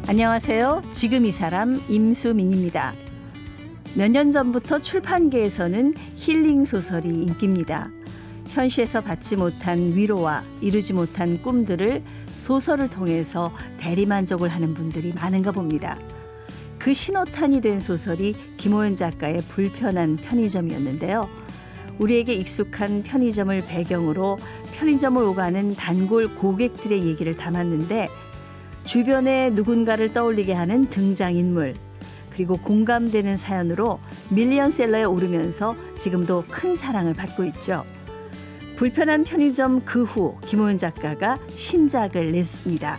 안녕하세요. 지금 이 사람 임수민입니다. 몇 년 전부터 출판계에서는 힐링 소설이 인기입니다. 현실에서 받지 못한 위로와 이루지 못한 꿈들을 소설을 통해서 대리만족을 하는 분들이 많은가 봅니다. 그 신호탄이 된 소설이 김호연 작가의 불편한 편의점이었는데요. 우리에게 익숙한 편의점을 배경으로 편의점을 오가는 단골 고객들의 얘기를 담았는데 주변에 누군가를 떠올리게 하는 등장인물 그리고 공감되는 사연으로 밀리언셀러에 오르면서 지금도 큰 사랑을 받고 있죠. 불편한 편의점 그 후 김호연 작가가 신작을 냈습니다.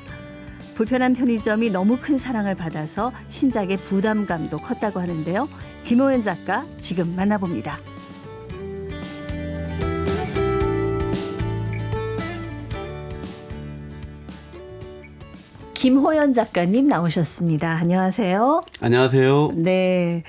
불편한 편의점이 너무 큰 사랑을 받아서 신작의 부담감도 컸다고 하는데요. 김호연 작가 지금 만나봅니다. 김호연 작가님 나오셨습니다. 안녕하세요. 안녕하세요. 네.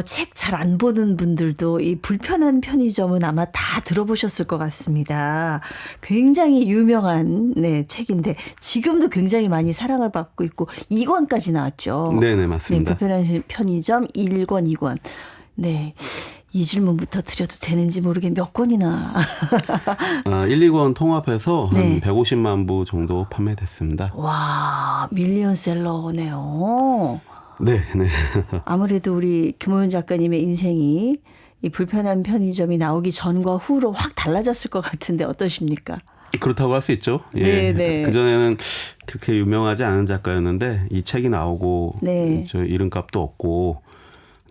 책 잘 안 보는 분들도 이 불편한 편의점은 아마 다 들어보셨을 것 같습니다. 굉장히 유명한 책인데 지금도 굉장히 많이 사랑을 받고 있고 2권까지 나왔죠. 네네 맞습니다. 네, 불편한 편의점 1권, 2권. 네. 이 질문부터 드려도 되는지 모르겠는데 몇 권이나. 1, 2권 통합해서 네. 한 150만 부 정도 판매됐습니다. 와, 밀리언셀러네요. 네. 아무래도 우리 김호연 작가님의 인생이 이 불편한 편의점이 나오기 전과 후로 확 달라졌을 것 같은데 어떠십니까? 그렇다고 할 수 있죠. 예. 네네. 그전에는 그렇게 유명하지 않은 작가였는데 이 책이 나오고 네. 저 이름값도 없고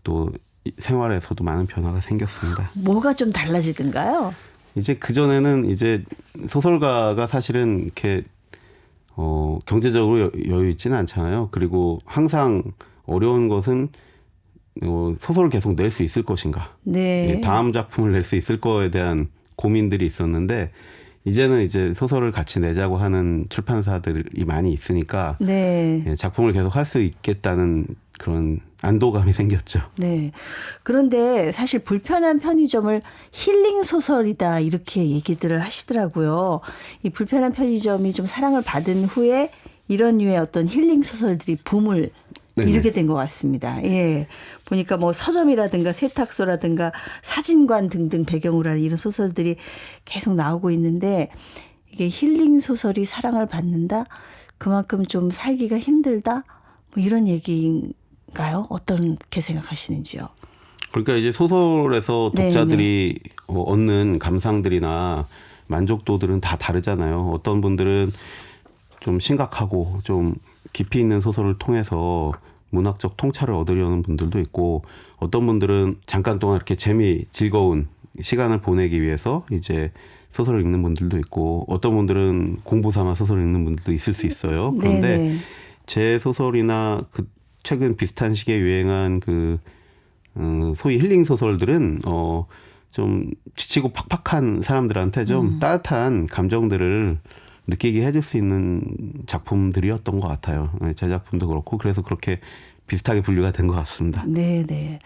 또 생활에서도 많은 변화가 생겼습니다. 뭐가 좀 달라지던가요? 이제 그전에는 이제 소설가가 사실은 이렇게 경제적으로 여유 있지는 않잖아요. 그리고 항상 어려운 것은 소설을 계속 낼 수 있을 것인가. 네. 예, 다음 작품을 낼 수 있을 거에 대한 고민들이 있었는데 이제는 이제 소설을 같이 내자고 하는 출판사들이 많이 있으니까 네. 예, 작품을 계속 할 수 있겠다는 그런 안도감이 생겼죠. 네. 그런데 사실 불편한 편의점을 힐링 소설이다 이렇게 얘기들을 하시더라고요. 이 불편한 편의점이 좀 사랑을 받은 후에 이런 류의 어떤 힐링 소설들이 붐을 네네. 이루게 된 것 같습니다. 예. 보니까 뭐 서점이라든가 세탁소라든가 사진관 등등 배경으로 하는 이런 소설들이 계속 나오고 있는데 이게 힐링 소설이 사랑을 받는다? 그만큼 좀 살기가 힘들다? 뭐 이런 얘기인가요? 어떻게 생각하시는지요? 그러니까 이제 소설에서 독자들이 얻는 감상들이나 만족도들은 다 다르잖아요. 어떤 분들은 좀 심각하고 좀 깊이 있는 소설을 통해서 문학적 통찰을 얻으려는 분들도 있고 어떤 분들은 잠깐 동안 이렇게 즐거운 시간을 보내기 위해서 이제 소설을 읽는 분들도 있고 어떤 분들은 공부 삼아 소설을 읽는 분들도 있을 수 있어요. 그런데 네네. 제 소설이나 그 최근 비슷한 시기에 유행한 소위 힐링 소설들은 좀 지치고 팍팍한 사람들한테 좀 따뜻한 감정들을 느끼게 해줄 수 있는 작품들이었던 것 같아요. 제 작품도 그렇고 그래서 그렇게 비슷하게 분류가 된 것 같습니다. 네네.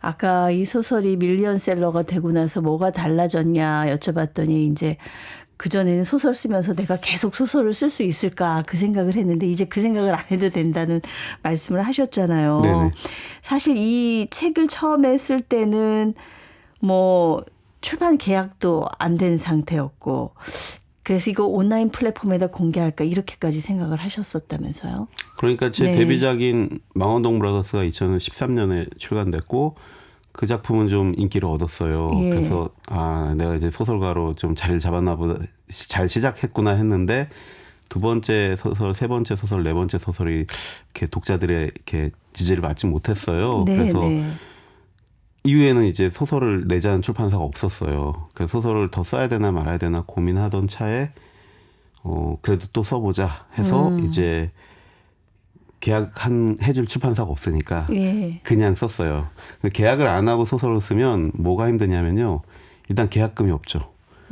아까 이 소설이 밀리언셀러가 되고 나서 뭐가 달라졌냐 여쭤봤더니 이제 그전에는 소설 쓰면서 내가 계속 소설을 쓸 수 있을까 그 생각을 했는데 이제 그 생각을 안 해도 된다는 말씀을 하셨잖아요. 네네. 사실 이 책을 처음에 쓸 때는 뭐 출판 계약도 안 된 상태였고 그래서 이거 온라인 플랫폼에다 공개할까 이렇게까지 생각을 하셨었다면서요? 그러니까 제 네. 데뷔작인 망원동 브라더스가 2013년에 출간됐고 그 작품은 좀 인기를 얻었어요. 예. 그래서 내가 이제 소설가로 좀 자리를 잡았나 보다 잘 시작했구나 했는데 두 번째 소설, 세 번째 소설, 네 번째 소설이 이렇게 독자들의 이렇게 지지를 받지 못했어요. 네, 그래서 네. 이후에는 이제 소설을 내자는 출판사가 없었어요. 그래서 소설을 더 써야 되나 말아야 되나 고민하던 차에 그래도 또 써보자 해서 이제 해줄 출판사가 없으니까 예. 그냥 썼어요. 계약을 안 하고 소설을 쓰면 뭐가 힘드냐면요. 일단 계약금이 없죠.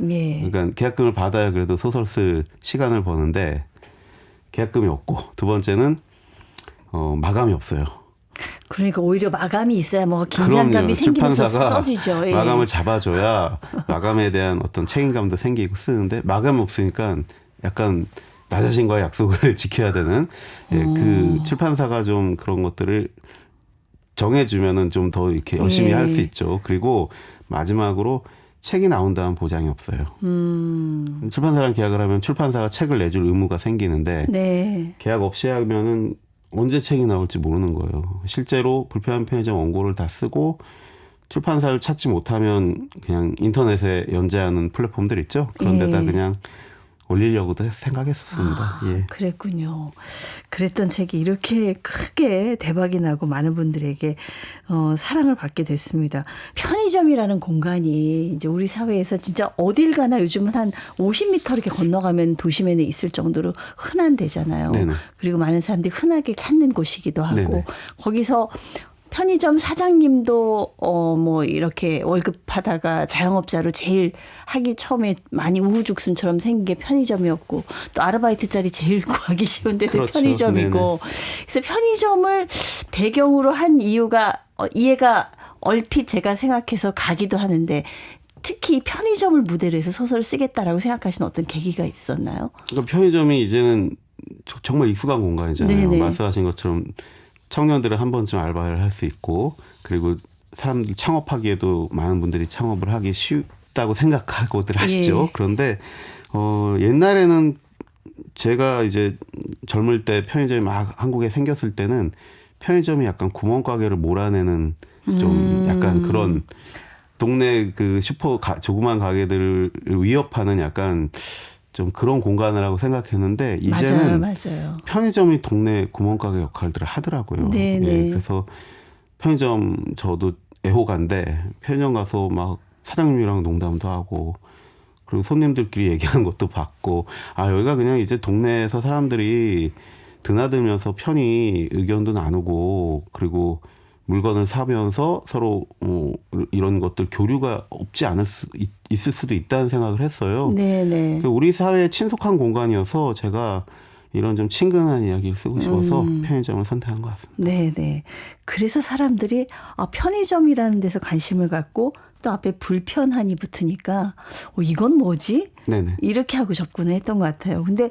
예. 그러니까 계약금을 받아야 그래도 소설 쓸 시간을 버는데 계약금이 없고 두 번째는 마감이 없어요. 그러니까 오히려 마감이 있어야 뭐 긴장감이 그럼요. 생기면서 출판사가 써지죠. 예. 마감을 잡아줘야 마감에 대한 어떤 책임감도 생기고 쓰는데 마감이 없으니까 약간 나 자신과의 약속을 지켜야 되는 그 출판사가 좀 그런 것들을 정해주면은 좀 더 이렇게 열심히 할 수 있죠. 그리고 마지막으로 책이 나온다는 보장이 없어요. 출판사랑 계약을 하면 출판사가 책을 내줄 의무가 생기는데 네. 계약 없이 하면은 언제 책이 나올지 모르는 거예요. 실제로 불편한 편의점 원고를 다 쓰고 출판사를 찾지 못하면 그냥 인터넷에 연재하는 플랫폼들 있죠. 그런 데다 그냥 올리려고도 생각했었습니다. 예. 그랬군요. 그랬던 책이 이렇게 크게 대박이 나고 많은 분들에게 사랑을 받게 됐습니다. 편의점이라는 공간이 이제 우리 사회에서 진짜 어딜 가나 요즘은 한 50m 이렇게 건너가면 도심에는 있을 정도로 흔한 데잖아요. 네네. 그리고 많은 사람들이 흔하게 찾는 곳이기도 하고 네네. 거기서 편의점 사장님도 뭐 이렇게 월급 받아가 자영업자로 제일 하기 처음에 많이 우후죽순처럼 생긴 게 편의점이었고 또 아르바이트 자리 제일 구하기 쉬운 데도 그렇죠. 편의점이고 네네. 그래서 편의점을 배경으로 한 이유가 이해가 얼핏 제가 생각해서 가기도 하는데 특히 편의점을 무대로 해서 소설을 쓰겠다라고 생각하시는 어떤 계기가 있었나요? 그러니까 편의점이 이제는 정말 익숙한 공간이잖아요. 네네. 말씀하신 것처럼 청년들은 한 번쯤 알바를 할 수 있고 그리고 사람들 창업하기에도 많은 분들이 창업을 하기 쉽다고 생각하고들 하시죠. 예. 그런데 옛날에는 제가 이제 젊을 때 편의점이 막 한국에 생겼을 때는 편의점이 약간 구멍가게를 몰아내는 좀 약간 그런 동네 그 조그만 가게들을 위협하는 약간 좀 그런 공간이라고 생각했는데 이제는 맞아요. 편의점이 동네 구멍가게 역할들을 하더라고요. 네네. 예, 그래서 편의점 저도 애호가인데 편의점 가서 막 사장님이랑 농담도 하고 그리고 손님들끼리 얘기하는 것도 받고 여기가 그냥 이제 동네에서 사람들이 드나들면서 편히 의견도 나누고 그리고 물건을 사면서 서로 이런 것들 교류가 없지 있을 수도 있다는 생각을 했어요. 네네. 우리 사회의 친숙한 공간이어서 제가 이런 좀 친근한 이야기를 쓰고 싶어서 편의점을 선택한 것 같습니다. 네네. 그래서 사람들이 편의점이라는 데서 관심을 갖고 또 앞에 불편한이 붙으니까 이건 뭐지? 네네. 이렇게 하고 접근을 했던 것 같아요. 근데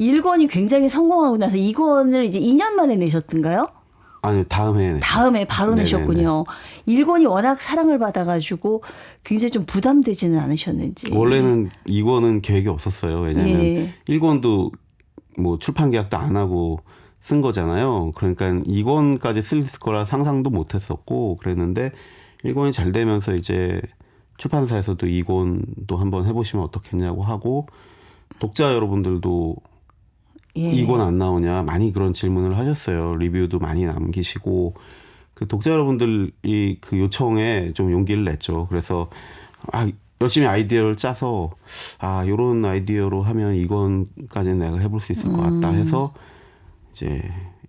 1권이 굉장히 성공하고 나서 2권을 이제 2년 만에 내셨던가요? 아니요, 다음에 바로 네네네. 내셨군요. 1권이 워낙 사랑을 받아가지고 굉장히 좀 부담되지는 않으셨는지. 원래는 2권은 계획이 없었어요. 왜냐하면 예. 1권도 뭐 출판 계약도 안 하고 쓴 거잖아요. 그러니까 2권까지 쓸 거라 상상도 못 했었고 그랬는데 1권이 잘 되면서 이제 출판사에서도 2권도 한번 해보시면 어떻겠냐고 하고 독자 여러분들도 예. 2권 안 나오냐 많이 그런 질문을 하셨어요. 리뷰도 많이 남기시고 그 독자 여러분들이 그 요청에 좀 용기를 냈죠. 그래서 열심히 아이디어를 짜서 요런 아이디어로 하면 2권까지는 내가 해볼 수 있을 것 같다 해서 이제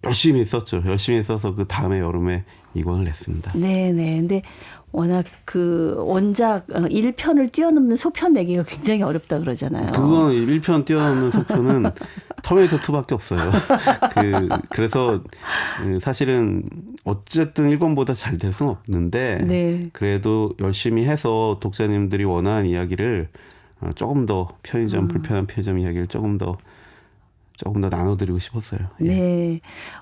열심히 썼죠. 열심히 써서 그 다음에 여름에 2권을 냈습니다. 네네. 근데 워낙 그 원작 1편을 뛰어넘는 소편 내기가 굉장히 어렵다 그러잖아요. 그건 1편 뛰어넘는 소편은 터미네이터 2밖에 없어요. 그래서 사실은 어쨌든 1권보다 잘 될 수는 없는데 네. 그래도 열심히 해서 독자님들이 원하는 이야기를 조금 더 불편한 편의점 이야기를 조금 더 나눠드리고 싶었어요. 예. 네.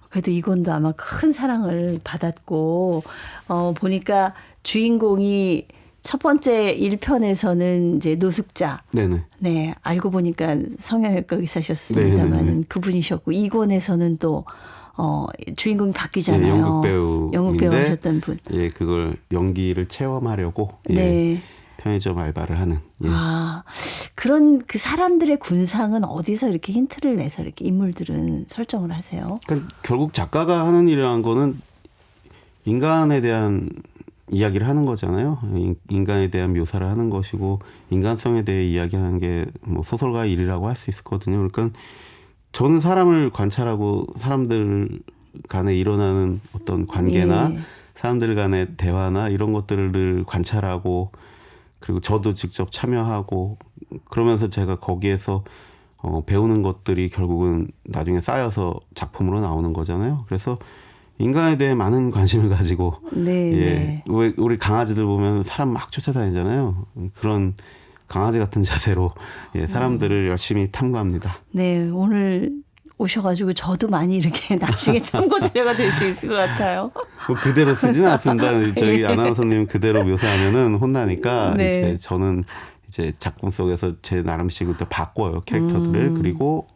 그래도 이건도 아마 큰 사랑을 받았고 보니까 주인공이 첫 번째 1편에서는 이제 노숙자. 네네. 네. 알고 보니까 성형외과 의사셨습니다만 네네네. 그분이셨고 2권에서는 또 주인공이 바뀌잖아요. 연극 배우인데 하셨던 분. 예, 그걸 연기를 체험하려고 네. 편의점 알바를 하는. 예. 그런 그 사람들의 군상은 어디서 이렇게 힌트를 내서 이렇게 인물들은 설정을 하세요? 그러니까 결국 작가가 하는 일이라는 거는 인간에 대한 이야기를 하는 거잖아요. 인간에 대한 묘사를 하는 것이고 인간성에 대해 이야기하는 게 뭐 소설가의 일이라고 할 수 있거든요. 그러니까 저는 사람을 관찰하고 사람들 간에 일어나는 어떤 관계나 예. 사람들 간의 대화나 이런 것들을 관찰하고 그리고 저도 직접 참여하고 그러면서 제가 거기에서 배우는 것들이 결국은 나중에 쌓여서 작품으로 나오는 거잖아요. 그래서 인간에 대해 많은 관심을 가지고 네. 왜 우리 강아지들 보면 사람 막 쫓아다니잖아요. 그런 강아지 같은 자세로 예, 사람들을 열심히 탐구합니다. 네, 오늘 오셔가지고 저도 많이 이렇게 나중에 참고 자료가 될 수 있을 것 같아요. 뭐 그대로 쓰지는 않습니다. 저희 아나운서님 그대로 묘사하면은 혼나니까 네. 이제 저는 이제 작품 속에서 제 나름식으로 또 바꿔요 캐릭터들을. 그리고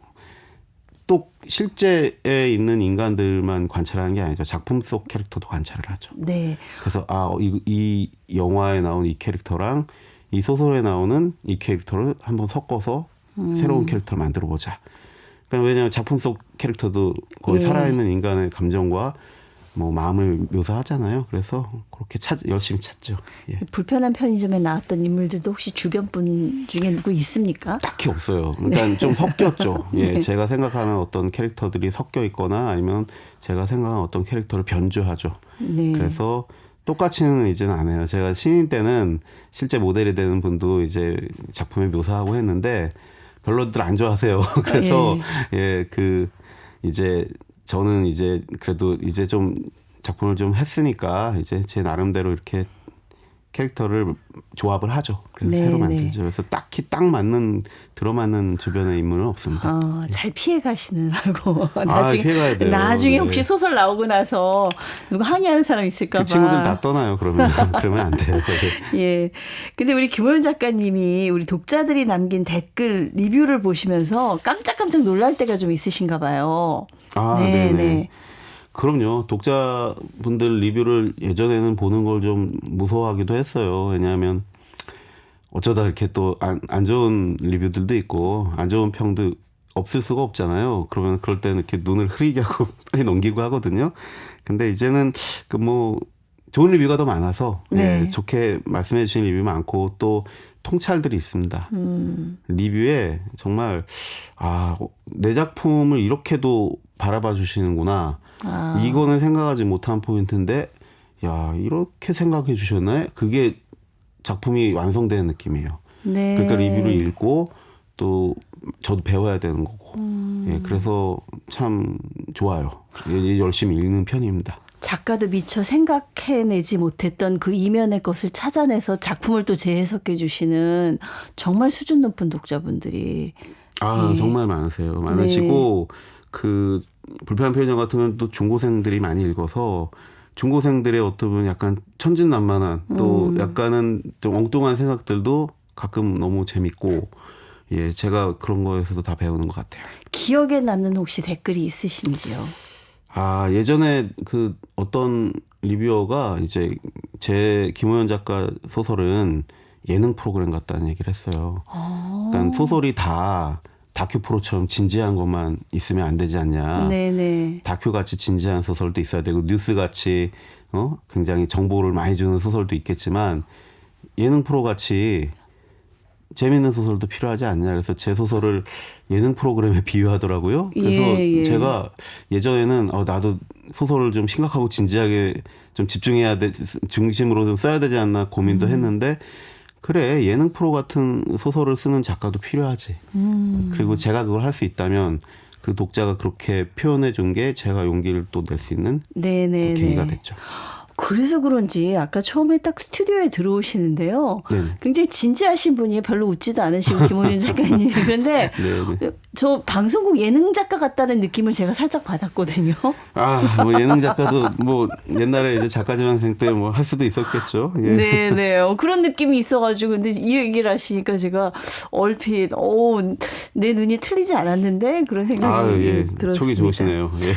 또 실제에 있는 인간들만 관찰하는 게 아니죠. 작품 속 캐릭터도 관찰을 하죠. 네. 그래서 이 영화에 나온 이 캐릭터랑 이 소설에 나오는 이 캐릭터를 한번 섞어서 새로운 캐릭터를 만들어 보자. 그러니까 왜냐하면 작품 속 캐릭터도 거의 예. 살아있는 인간의 감정과 뭐 마음을 묘사하잖아요. 그래서 그렇게 열심히 찾죠. 예. 불편한 편의점에 나왔던 인물들도 혹시 주변 분 중에 누구 있습니까? 딱히 없어요. 그러니까 좀 섞였죠. 예, 제가 생각하는 어떤 캐릭터들이 섞여 있거나 아니면 제가 생각하는 어떤 캐릭터를 변주하죠. 네. 그래서 똑같이는 이제는 안 해요. 제가 신인 때는 실제 모델이 되는 분도 이제 작품에 묘사하고 했는데 별로들 안 좋아하세요. 그래서 이제 저는 이제 그래도 이제 좀 작품을 좀 했으니까 이제 제 나름대로 이렇게 캐릭터를 조합을 하죠. 그래서 네, 새로 네. 만들죠. 그래서 딱히 딱 맞는 들어맞는 주변의 인물은 없습니다. 잘 피해 가시느라고 피해가야 돼요. 나중에 네. 혹시 소설 나오고 나서 누가 항의하는 사람 있을까 봐. 그 친구들 다 떠나요. 그러면 안 돼요. 예. 근데 우리 김호연 작가님이 우리 독자들이 남긴 댓글 리뷰를 보시면서 깜짝깜짝 놀랄 때가 좀 있으신가 봐요. 네네. 그럼요. 독자분들 리뷰를 예전에는 보는 걸 좀 무서워하기도 했어요. 왜냐하면 어쩌다 이렇게 또 안 좋은 리뷰들도 있고 안 좋은 평도 없을 수가 없잖아요. 그러면 그럴 때는 이렇게 눈을 흐리게 하고 빨리 넘기고 하거든요. 근데 이제는 뭐 좋은 리뷰가 더 많아서 네. 예, 좋게 말씀해 주신 리뷰 많고 또 통찰들이 있습니다. 리뷰에 정말 내 작품을 이렇게도 바라봐 주시는구나. 이거는 생각하지 못한 포인트인데 야 이렇게 생각해 주셨나요? 그게 작품이 완성되는 느낌이에요. 네. 그러니까 리뷰를 읽고 또 저도 배워야 되는 거고 예, 그래서 참 좋아요. 열심히 읽는 편입니다. 작가도 미처 생각해내지 못했던 그 이면의 것을 찾아내서 작품을 또 재해석해 주시는 정말 수준 높은 독자분들이 정말 많으시고 그 불편한 편의점 같은 경우는 또 중고생들이 많이 읽어서 중고생들의 어떤 보면 약간 천진난만한 또 약간은 좀 엉뚱한 생각들도 가끔 너무 재밌고 예, 제가 그런 거에서도 다 배우는 것 같아요. 기억에 남는 혹시 댓글이 있으신지요? 예전에 그 어떤 리뷰어가 이제 제 김호연 작가 소설은 예능 프로그램 같다는 얘기를 했어요. 그러니까 소설이 다 다큐 프로처럼 진지한 것만 있으면 안 되지 않냐. 네네. 다큐 같이 진지한 소설도 있어야 되고 뉴스 같이 굉장히 정보를 많이 주는 소설도 있겠지만 예능 프로 같이 재밌는 소설도 필요하지 않냐. 그래서 제 소설을 예능 프로그램에 비유하더라고요. 그래서 제가 예전에는 나도 소설을 좀 심각하고 진지하게 좀 집중해야 돼, 중심으로 좀 써야 되지 않나 고민도 했는데 그래 예능 프로 같은 소설을 쓰는 작가도 필요하지. 그리고 제가 그걸 할 수 있다면 그 독자가 그렇게 표현해 준 게 제가 용기를 또 낼 수 있는 계기가 됐죠. 그래서 그런지 아까 처음에 딱 스튜디오에 들어오시는데요. 네네. 굉장히 진지하신 분이 별로 웃지도 않으시고 김호윤 작가님이. 그런데 저 방송국 예능 작가 같다는 느낌을 제가 살짝 받았거든요. 뭐 예능 작가도 뭐 옛날에 이제 작가지망생 때 뭐 할 수도 있었겠죠. 예. 네네. 그런 느낌이 있어가지고 근데 이 얘기를 하시니까 제가 얼핏 내 눈이 틀리지 않았는데 그런 생각이 들었습니다. 촉이 좋으시네요. 예.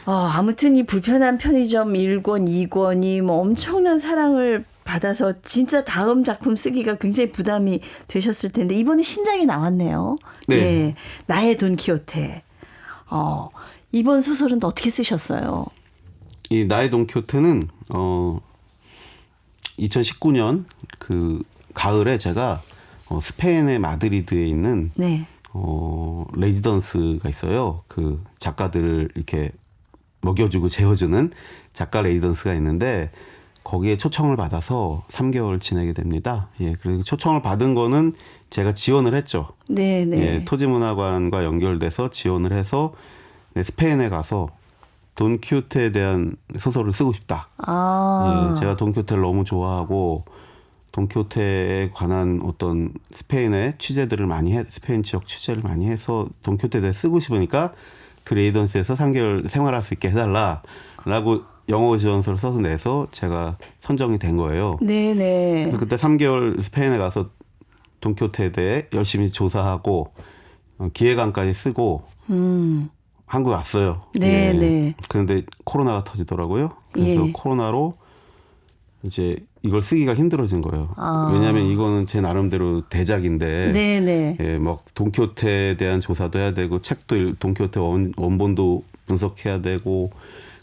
아무튼 이 불편한 편의점 1권, 2권이 뭐 엄청난 사랑을 받아서 진짜 다음 작품 쓰기가 굉장히 부담이 되셨을 텐데 이번에 신작이 나왔네요. 네. 예, 나의 돈키호테. 이번 소설은 어떻게 쓰셨어요? 이 나의 돈키호테는 2019년 그 가을에 제가 스페인의 마드리드에 있는 네. 레지던스가 있어요. 그 작가들을 이렇게 먹여주고 재워주는 작가 레지던스가 있는데 거기에 초청을 받아서 3개월 지내게 됩니다. 예, 그리고 초청을 받은 거는 제가 지원을 했죠. 네, 네. 예, 토지문화관과 연결돼서 지원을 해서 스페인에 가서 돈키호테에 대한 소설을 쓰고 싶다. 아. 예, 제가 돈키호테를 너무 좋아하고 돈키호테에 관한 어떤 스페인의 취재들을 스페인 지역 취재를 많이 해서 돈키호테에 대해 쓰고 싶으니까 그 레이던스에서 3개월 생활할 수 있게 해달라라고 영어 지원서를 써서 내서 제가 선정이 된 거예요. 네네. 그래서 그때 3개월 스페인에 가서 돈키호테에 대해 열심히 조사하고 기획안까지 쓰고 한국에 왔어요. 네네. 예. 그런데 코로나가 터지더라고요. 그래서 예. 코로나로 이제 이걸 쓰기가 힘들어진 거예요. 아. 왜냐하면 이거는 제 나름대로 대작인데, 네네. 예, 막 돈키호테에 대한 조사도 해야 되고, 책도 돈키호테 원본도 분석해야 되고,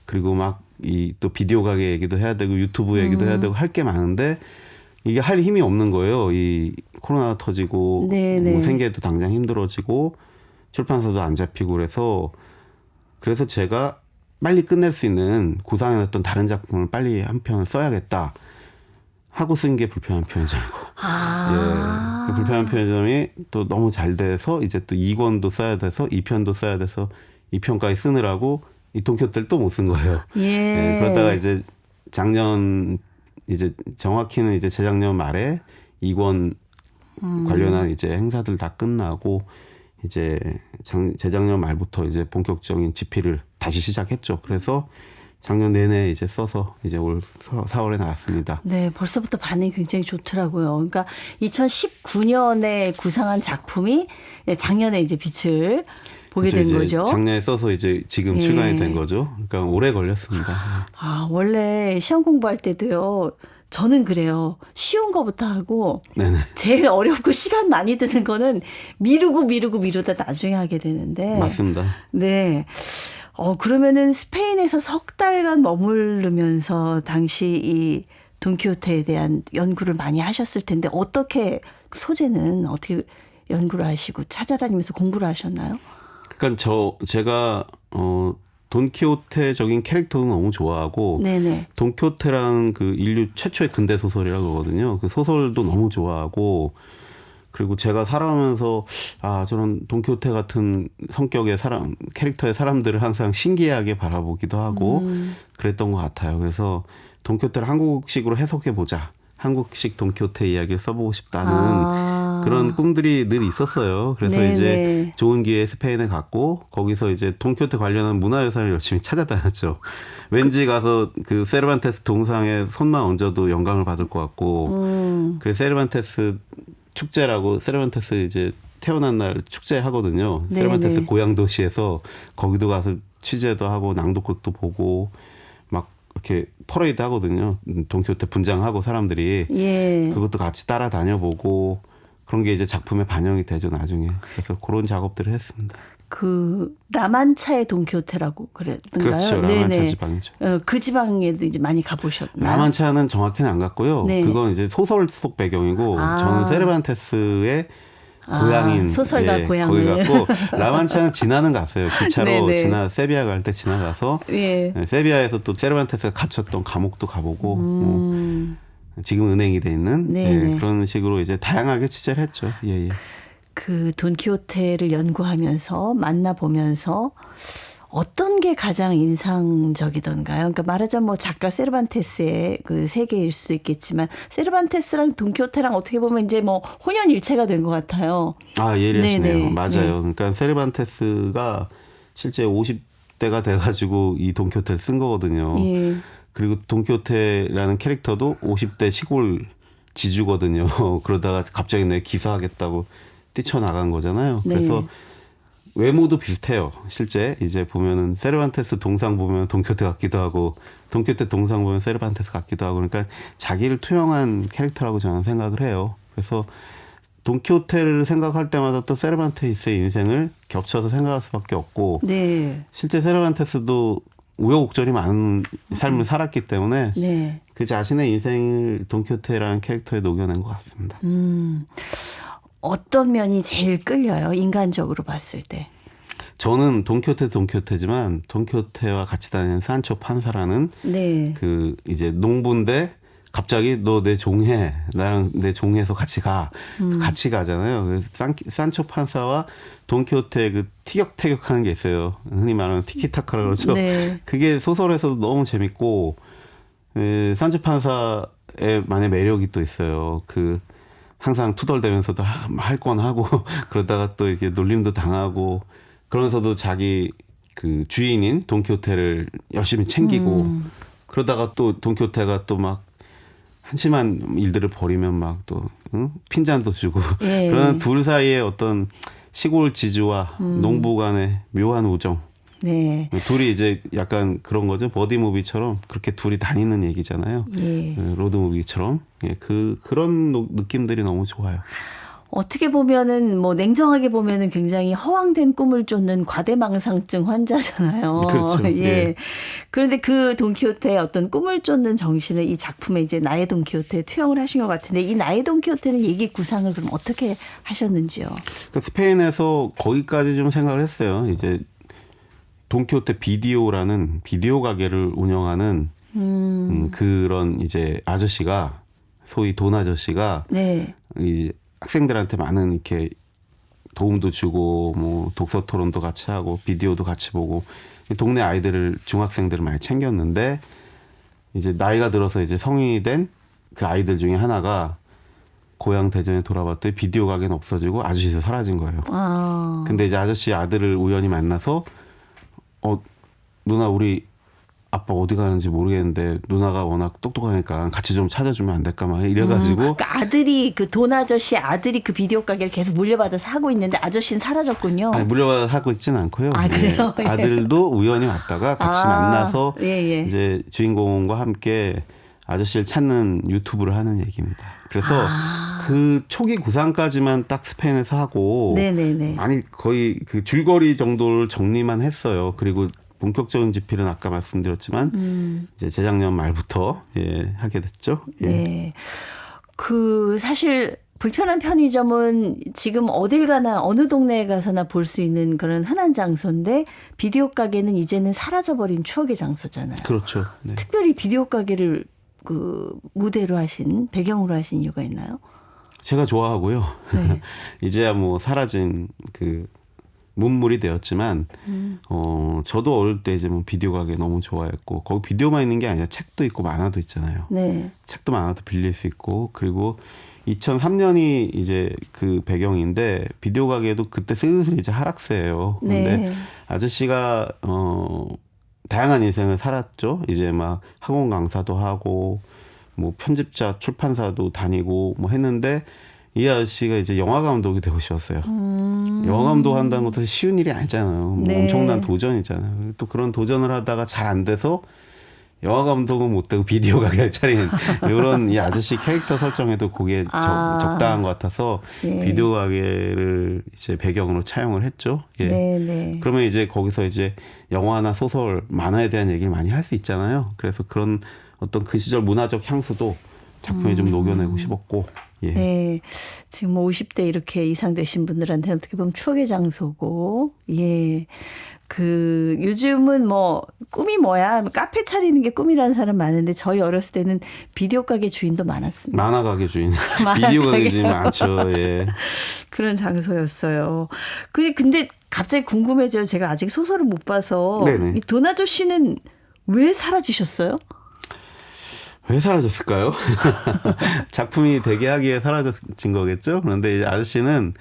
그리고 막 이 또 비디오 가게 얘기도 해야 되고, 유튜브 얘기도 해야 되고 할 게 많은데 이게 할 힘이 없는 거예요. 이 코로나 터지고 뭐 생계도 당장 힘들어지고 출판사도 안 잡히고 그래서 제가 빨리 끝낼 수 있는 구상해놨던 다른 작품을 빨리 한 편을 써야겠다 하고 쓴 게 불편한 편의점이고. 예. 불편한 편의점이 또 너무 잘 돼서 이제 또 2권도 써야 돼서 2편도 써야 돼서 2편까지 쓰느라고 이 돈키호테를 또 못 쓴 거예요. 예. 그러다가 이제 작년 이제 정확히는 이제 재작년 말에 2권 관련한 이제 행사들 다 끝나고 이제 재작년 말부터 이제 본격적인 집필을 다시 시작했죠. 그래서 작년 내내 이제 써서 이제 올 4월에 나왔습니다. 네, 벌써부터 반응이 굉장히 좋더라고요. 그러니까 2019년에 구상한 작품이 작년에 이제 빛을 보게 된 거죠. 작년에 써서 이제 지금 출간이 된 거죠. 그러니까 오래 걸렸습니다. 아, 원래 시험 공부할 때도요. 저는 그래요. 쉬운 거부터 하고 네네. 제일 어렵고 시간 많이 드는 거는 미루다 나중에 하게 되는데. 맞습니다. 네. 그러면은 스페인에서 석 달간 머무르면서 당시 이 돈키호테에 대한 연구를 많이 하셨을 텐데 어떻게 소재는 어떻게 연구를 하시고 찾아다니면서 공부를 하셨나요? 그러니까 제가 돈키호테적인 캐릭터도 너무 좋아하고 네네. 돈키호테랑 그 인류 최초의 근대 소설이라고 그러거든요. 그 소설도 너무 좋아하고 그리고 제가 살아오면서 저런 돈키호테 같은 성격의 캐릭터의 사람들을 항상 신기하게 바라보기도 하고 그랬던 것 같아요. 그래서 돈키호테를 한국식으로 해석해 보자. 한국식 돈키호테 이야기를 써보고 싶다는 그런 꿈들이 늘 있었어요. 그래서 네네. 이제 좋은 기회에 스페인에 갔고 거기서 이제 돈키호테 관련한 문화유산을 열심히 찾아다녔죠. 왠지 가서 그 세르반테스 동상에 손만 얹어도 영감을 받을 것 같고 그래서 세르반테스 축제라고 세르반테스 이제 태어난 날 축제 하거든요. 네네. 세르반테스 고향 도시에서 거기도 가서 취재도 하고 낭독극도 보고 막 이렇게 퍼레이드 하거든요. 돈키호테 분장하고 사람들이 예. 그것도 같이 따라다녀보고 그런 게 이제 작품에 반영이 되죠 나중에. 그래서 그런 작업들을 했습니다. 그 라만차의 돈키호테라고 그랬던가요? 그렇죠. 라만차 지방이죠. 그 지방에도 이제 많이 가보셨나요? 라만차는 정확히는 안 갔고요. 네. 그건 이제 소설 속 배경이고 저는 세르반테스의 고향인 소설가 고향을 거기 갔고 라만차는 지나는 갔어요. 기차로 네네. 세비야 갈 때 지나가서 예. 세비야에서 또 세르반테스가 갇혔던 감옥도 가보고 지금 은행이 돼 있는 그런 식으로 이제 다양하게 취재를 했죠. 예. 그 돈키호테를 연구하면서 만나보면서 어떤 게 가장 인상적이던가요? 그러니까 말하자면 뭐 작가 세르반테스의 그 세계일 수도 있겠지만 세르반테스랑 돈키호테랑 어떻게 보면 이제 뭐 혼연일체가 된 것 같아요. 예리하시네요. 맞아요. 네. 그러니까 세르반테스가 실제 50대가 돼가지고 이 돈키호테를 쓴 거거든요. 예. 그리고 돈키호테라는 캐릭터도 50대 시골 지주거든요. 그러다가 갑자기 내 기사하겠다고 뛰쳐나간 거잖아요. 네. 그래서 외모도 비슷해요. 실제 이제 보면은 세르반테스 동상 보면 돈키호테 같기도 하고 돈키호테 동상 보면 세르반테스 같기도 하고 그러니까 자기를 투영한 캐릭터라고 저는 생각을 해요. 그래서 돈키호테를 생각할 때마다 또 세르반테스의 인생을 겹쳐서 생각할 수밖에 없고 네. 실제 세르반테스도 우여곡절이 많은 삶을 살았기 때문에 네. 그 자신의 인생을 돈키호테라는 캐릭터에 녹여낸 것 같습니다. 어떤 면이 제일 끌려요? 인간적으로 봤을 때. 저는 돈키호테지만 돈키호테와 같이 다니는 산초 판사라는 네. 그 이제 농부인데 갑자기 너 내 종해 나랑 내 종해서 같이 가 같이 가잖아요. 그래서 산초 판사와 돈키호테 그 티격태격하는 게 있어요. 흔히 말하는 티키타카라 그러죠. 네. 그게 소설에서도 너무 재밌고 산지 판사의 만의 매력이 또 있어요. 그 항상 투덜대면서도 할 건 하고 그러다가 또 이렇게 놀림도 당하고 그러면서도 자기 그 주인인 돈키호테를 열심히 챙기고 그러다가 또 돈키호테가 또 막 한심한 일들을 벌이면 막 또 핀잔도 주고 예. 그런 둘 사이의 어떤 시골 지주와 농부 간의 묘한 우정. 네. 둘이 이제 약간 그런 거죠. 버디 무비처럼 그렇게 둘이 다니는 얘기잖아요. 예. 로드 무비처럼. 예, 그런 느낌들이 너무 좋아요. 어떻게 보면은 뭐 냉정하게 보면은 굉장히 허황된 꿈을 쫓는 과대망상증 환자잖아요. 그렇죠. 예. 예. 그런데 그 돈키호테의 어떤 꿈을 쫓는 정신을 이 작품에 이제 나의 돈키호테에 투영을 하신 것 같은데 이 나의 돈키호테는 얘기 구상을 그럼 어떻게 하셨는지요? 그러니까 스페인에서 거기까지 좀 생각을 했어요. 이제 돈키호테 비디오라는 비디오 가게를 운영하는 그런 이제 아저씨가 소위 돈 아저씨가 네. 이 학생들한테 많은 이렇게 도움도 주고 뭐 독서 토론도 같이 하고 비디오도 같이 보고 동네 아이들을 중학생들을 많이 챙겼는데 이제 나이가 들어서 이제 성인이 된 그 아이들 중에 하나가 고향 대전에 돌아봤더니 비디오 가게는 없어지고 아저씨에서 사라진 거예요. 아. 근데 이제 아저씨 아들을 우연히 만나서 누나 우리 아빠 어디 가는지 모르겠는데 누나가 워낙 똑똑하니까 같이 좀 찾아주면 안 될까 막 이래가지고 그러니까 아들이 그 돈 아저씨 아들이 그 비디오 가게를 계속 물려받아서 하고 있는데 아저씨는 사라졌군요. 아니, 물려받아 하고 있지는 않고요. 아, 그래요? 예. 아들도 우연히 왔다가 같이 만나서 예. 이제 주인공과 함께 아저씨를 찾는 유튜브를 하는 얘기입니다. 그래서 그 초기 구상까지만 딱 스페인에서 하고 네네네. 아니 거의 그 줄거리 정도를 정리만 했어요. 그리고 본격적인 집필은 아까 말씀드렸지만 이제 재작년 말부터 하게 됐죠. 예. 네. 그 사실 불편한 편의점은 지금 어딜 가나 어느 동네에 가서나 볼 수 있는 그런 흔한 장소인데 비디오 가게는 이제는 사라져버린 추억의 장소잖아요. 그렇죠. 네. 특별히 비디오 가게를 그 무대로 하신 배경으로 하신 이유가 있나요? 제가 좋아하고요. 네. 이제야 뭐 사라진 그 문물이 되었지만 저도 어릴 때 이제 뭐 비디오 가게 너무 좋아했고 거기 비디오만 있는 게 아니라 책도 있고 만화도 있잖아요. 네. 책도 만화도 빌릴 수 있고 그리고 2003년이 이제 그 배경인데 비디오 가게도 그때 슬슬 이제 하락세예요. 근데 네. 아저씨가 다양한 인생을 살았죠. 이제 막 학원 강사도 하고 뭐 편집자 출판사도 다니고 뭐 했는데 이 아저씨가 이제 영화 감독이 되고 싶었어요. 영화 감독 한다는 것도 쉬운 일이 아니잖아요. 뭐 네. 엄청난 도전이잖아요. 또 그런 도전을 하다가 잘 안 돼서 영화 감독은 못 되고 비디오 가게를 차리는 이런 이 아저씨 캐릭터 설정에도 그게 적당한 것 같아서 예. 비디오 가게를 이제 배경으로 차용을 했죠. 예. 네. 그러면 이제 거기서 이제 영화나 소설, 만화에 대한 얘기를 많이 할 수 있잖아요. 그래서 그런 어떤 그 시절 문화적 향수도 작품에 좀 녹여내고 싶었고. 예. 네. 지금 뭐 50대 이렇게 이상 되신 분들한테 어떻게 보면 추억의 장소고, 예. 그 요즘은 뭐 꿈이 뭐야 카페 차리는 게 꿈이라는 사람 많은데 저희 어렸을 때는 비디오 가게 주인도 많았습니다. 만화 가게 주인, 만화 비디오 가게 가게. 주인 많죠. 예. 그런 장소였어요. 근데 갑자기 궁금해져요. 제가 아직 소설을 못 봐서 네네. 이 돈 아저씨는 왜 사라지셨어요? 왜 사라졌을까요? 작품이 되게 하기에 사라진 거겠죠. 그런데 이 아저씨는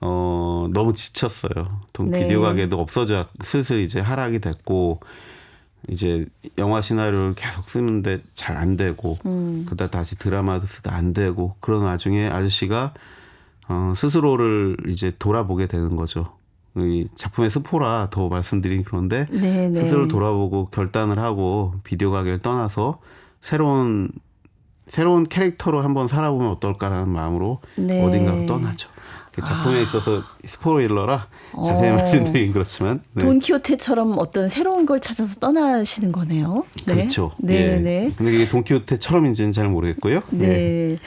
너무 지쳤어요. 네. 비디오 가게도 없어져 슬슬 이제 하락이 됐고 이제 영화 시나리오를 계속 쓰는데 잘 안 되고 그러다 다시 드라마도 쓰다 안 되고 그런 와중에 아저씨가 스스로를 이제 돌아보게 되는 거죠. 이 작품의 스포라 더 말씀드린 그런데 네네. 스스로 돌아보고 결단을 하고 비디오 가게를 떠나서 새로운 캐릭터로 한번 살아보면 어떨까라는 마음으로 네. 어딘가로 떠나죠. 그 작품에 있어서 스포일러라 자세히 말씀드리긴 그렇지만 네. 돈키호테처럼 어떤 새로운 걸 찾아서 떠나시는 거네요. 네. 그렇죠. 네. 예. 네. 근데 이게 돈키호테처럼인지는 잘 모르겠고요. 네. 예.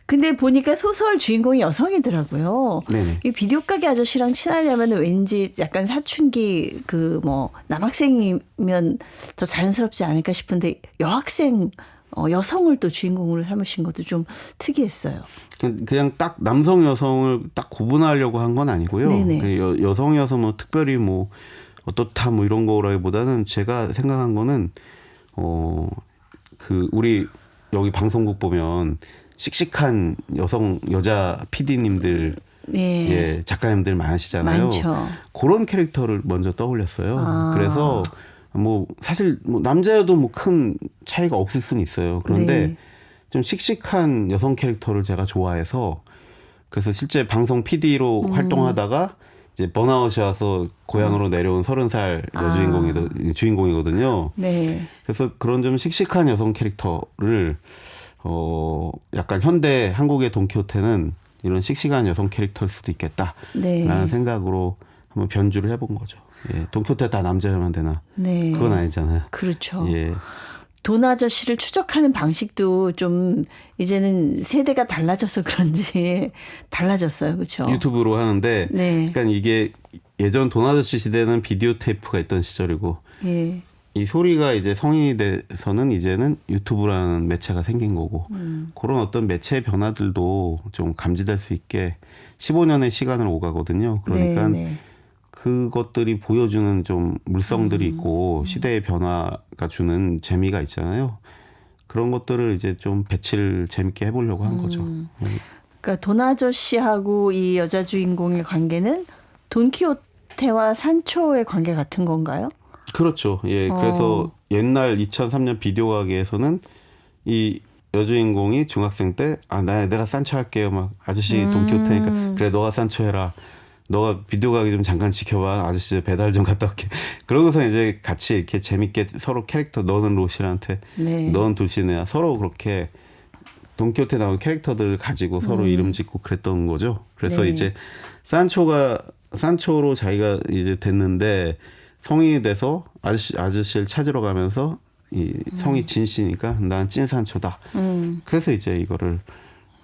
근데 보니까 소설 주인공이 여성이더라고요. 네네. 이 비디오 가게 아저씨랑 친하려면 왠지 약간 사춘기 그 뭐 남학생이면 더 자연스럽지 않을까 싶은데 여학생 여성을 또 주인공으로 삼으신 것도 좀 특이했어요. 그냥 딱 남성 여성을 딱 구분하려고 한 건 아니고요. 네네. 그 여성이어서 뭐 특별히 뭐 어떻다 뭐 이런 거라기보다는 제가 생각한 거는 우리 여기 방송국 보면 씩씩한 여자 PD님들 예. 예, 작가님들 많으시잖아요. 많죠. 그런 캐릭터를 먼저 떠올렸어요. 아. 그래서 뭐 사실 뭐 남자여도 뭐 큰 차이가 없을 수는 있어요. 그런데 네. 좀 씩씩한 여성 캐릭터를 제가 좋아해서 그래서 실제 방송 PD로 활동하다가 이제 번아웃이 와서 고향으로 내려온 30살 주인공이거든요. 네. 그래서 그런 좀 씩씩한 여성 캐릭터를 약간 현대 한국의 돈키호테는 이런 씩씩한 여성 캐릭터일 수도 있겠다라는 네. 생각으로 한번 변주를 해본 거죠. 예, 돈키호테 다 남자여만 되나? 네. 그건 아니잖아요. 그렇죠. 예. 돈 아저씨를 추적하는 방식도 좀 이제는 세대가 달라져서 그런지 달라졌어요. 그렇죠? 유튜브로 하는데 네. 그러니까 이게 예전 돈 아저씨 시대는 비디오 테이프가 있던 시절이고 예. 이 소리가 이제 성인이 돼서는 이제는 유튜브라는 매체가 생긴 거고 그런 어떤 매체의 변화들도 좀 감지될 수 있게 15년의 시간을 오가거든요. 그러니까 네, 네. 그것들이 보여주는 좀 물성들이 있고 시대의 변화가 주는 재미가 있잖아요. 그런 것들을 이제 좀 배치를 재밌게 해보려고 한 거죠. 그러니까 돈 아저씨하고 이 여자 주인공의 관계는 돈키호테와 산초의 관계 같은 건가요? 그렇죠. 예, 그래서 옛날 2003년 비디오 가게에서는 이 여주인공이 중학생 때 내가 산초 할게요. 막 아저씨 돈키호테니까 그래 너가 산초 해라. 너가 비디오 가게 좀 잠깐 지켜봐. 아저씨 배달 좀 갔다 올게. 그러고서 이제 같이 이렇게 재밌게 서로 캐릭터 너는 로실한테 네. 너는 돌시네야 서로 그렇게 돈키호테 나온 캐릭터들을 가지고 서로 이름 짓고 그랬던 거죠. 그래서 네. 이제 산초로 자기가 이제 됐는데 성인이 돼서 아저씨를 찾으러 가면서 이 성이 진 씨니까 난 찐 산초다. 그래서 이제 이거를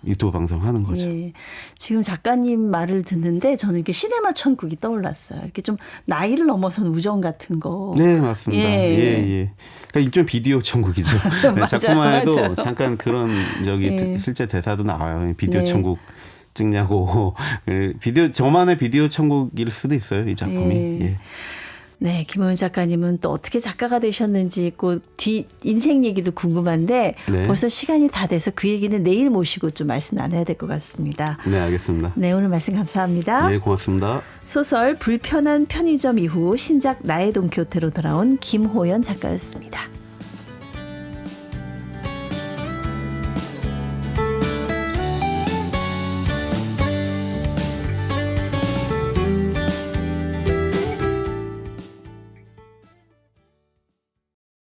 유튜브 방송하는 거죠. 예. 지금 작가님 말을 듣는데 저는 이렇게 시네마 천국이 떠올랐어요. 이렇게 좀 나이를 넘어선 우정 같은 거. 네, 맞습니다. 예. 예. 그러니까 일종 비디오 천국이죠. 맞아요, 작품화에도 맞아요. 잠깐 그런 예. 실제 대사도 나와요. 비디오 네. 천국 찍냐고. 저만의 비디오 천국일 수도 있어요. 이 작품이. 예. 예. 네, 김호연 작가님은 또 어떻게 작가가 되셨는지 그 뒤 인생 얘기도 궁금한데 네. 벌써 시간이 다 돼서 그 얘기는 내일 모시고 좀 말씀 나눠야 될 것 같습니다. 네, 알겠습니다. 네, 오늘 말씀 감사합니다. 네, 고맙습니다. 소설 불편한 편의점 이후 신작 나의 돈키호테로 돌아온 김호연 작가였습니다.